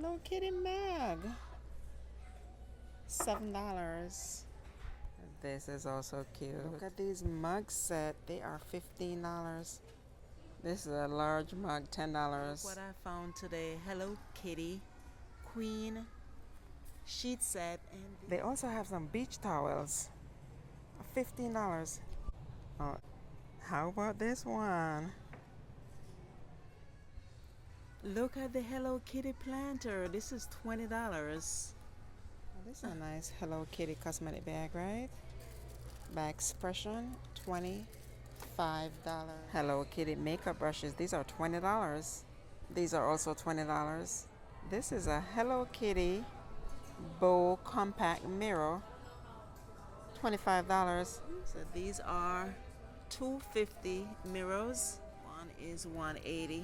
Hello Kitty mug. $7. This is also cute. Look at these mug set. They are $15. This is a large mug, $10. Look what I found today. Hello Kitty Queen sheet set. And they also have some beach towels. $15. Oh, how about this one? Look at the Hello Kitty planter. This is $20. Oh, this is a nice Hello Kitty cosmetic bag, right? Bag expression, $25. Hello Kitty makeup brushes. These are $20. These are also $20. This is a Hello Kitty bow compact mirror, $25. So these are 250 mirrors. One is $180.